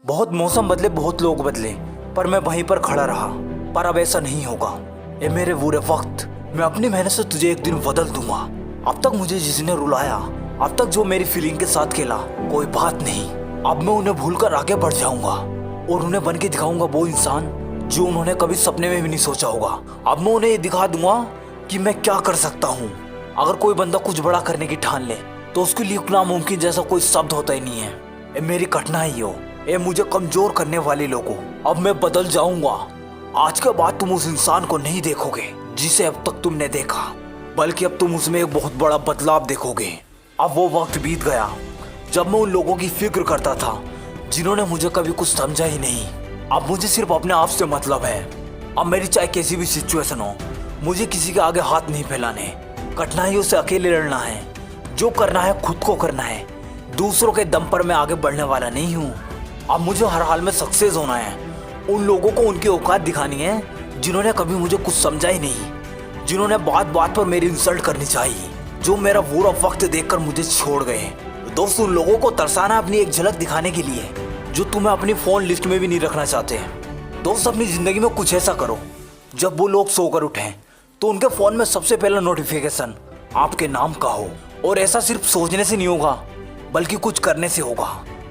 बहुत मौसम बदले, बहुत लोग बदले, पर मैं वहीं पर खड़ा रहा। पर अब ऐसा नहीं होगा। ये मेरे बुरे वक्त, मैं अपनी मेहनत से तुझे एक दिन बदल दूंगा। अब तक मुझे जिसने रुलाया, अब तक जो मेरी फीलिंग के साथ खेला, कोई बात नहीं। अब मैं उन्हें भूलकर आगे बढ़ जाऊंगा और उन्हें बन के दिखाऊंगा वो इंसान जो उन्होंने कभी सपने में भी नहीं सोचा होगा। अब मैं उन्हें ये दिखा दूंगा कि मैं क्या कर सकता हूँ। अगर कोई बंदा कुछ बड़ा करने की ठान ले तो उसके लिए नामुमकिन जैसा कोई शब्द होता ही नहीं है। ये मेरी कठिनाई हो, ये मुझे कमजोर करने वाले लोगों। अब मैं बदल जाऊंगा। आज के बाद तुम उस इंसान को नहीं देखोगे जिसे अब तक तुमने देखा, बल्कि अब तुम उसमें एक बहुत बड़ा बदलाव देखोगे। अब वो वक्त बीत गया जब मैं उन लोगों की फिक्र करता था जिन्होंने मुझे कभी कुछ समझा ही नहीं। अब मुझे सिर्फ अपने आप से मतलब है। अब मेरी चाहे कैसी भी सिचुएशन हो, मुझे किसी के आगे हाथ नहीं फैलाने, कठिनाइयों से अकेले लड़ना है। जो करना है खुद को करना है, दूसरों के दम पर मैं आगे बढ़ने वाला नहीं हूँ। अब मुझे हर हाल में सक्सेस होना है। उन लोगों को उनकी औकात दिखानी है जिन्होंने कभी मुझे कुछ समझा ही नहीं, जिन्होंने बात बात पर मेरी इंसल्ट करनी चाहिए, जो मेरा बुरा वक्त देखकर मुझे छोड़ गए। दोस्त, उन लोगों को तरसाना अपनी एक झलक दिखाने के लिए जो तुम्हें अपनी फोन लिस्ट में भी नहीं रखना चाहते। दोस्त, अपनी जिंदगी में कुछ ऐसा करो जब वो लोग सोकर उठें तो उनके फोन में सबसे पहला नोटिफिकेशन आपके नाम का हो। और ऐसा सिर्फ सोचने से नहीं होगा, बल्कि कुछ करने से होगा।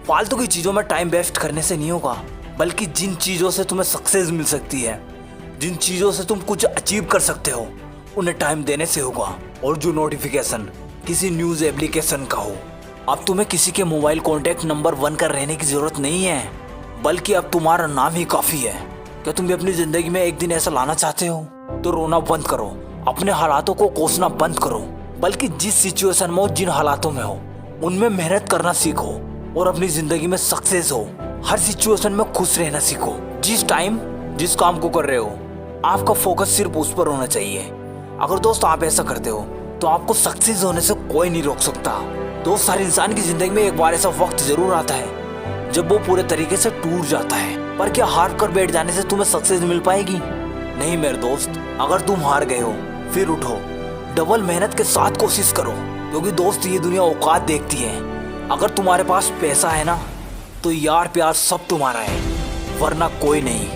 फालतू की चीजों में टाइम वेस्ट करने से नहीं होगा, बल्कि जिन चीजों से तुम्हें सक्सेस मिल सकती है, जिन चीजों से तुम कुछ अचीव कर सकते हो, उन्हें टाइम देने से होगा। और जो नोटिफिकेशन किसी न्यूज एप्लीकेशन का हो, अब तुम्हें किसी के मोबाइल कॉन्टैक्ट नंबर 1 कर रहने की जरूरत नहीं है, बल्कि अब तुम्हारा नाम ही काफी है। क्या तुम भी अपनी जिंदगी में एक दिन ऐसा लाना चाहते हो? तो रोना बंद करो, अपने हालातों को कोसना बंद करो, बल्कि जिस सिचुएशन में हो, जिन हालातों में हो, उनमें मेहनत करना सीखो और अपनी जिंदगी में सक्सेस हो। हर सिचुएशन में खुश रहना सीखो। जिस टाइम जिस काम को कर रहे हो, आपका फोकस सिर्फ उस पर होना चाहिए। अगर दोस्त आप ऐसा करते हो तो आपको सक्सेस होने से कोई नहीं रोक सकता। दोस्त, हर इंसान की जिंदगी में एक बार ऐसा वक्त जरूर आता है जब वो पूरे तरीके से टूट जाता है। पर क्या हार कर बैठ जाने से तुम्हें सक्सेस मिल पाएगी? नहीं मेरे दोस्त, अगर तुम हार गए हो फिर उठो, डबल मेहनत के साथ कोशिश करो, क्योंकि दोस्त ये दुनिया औकात देखती है। अगर तुम्हारे पास पैसा है ना, तो यार प्यार सब तुम्हारा है, वरना कोई नहीं।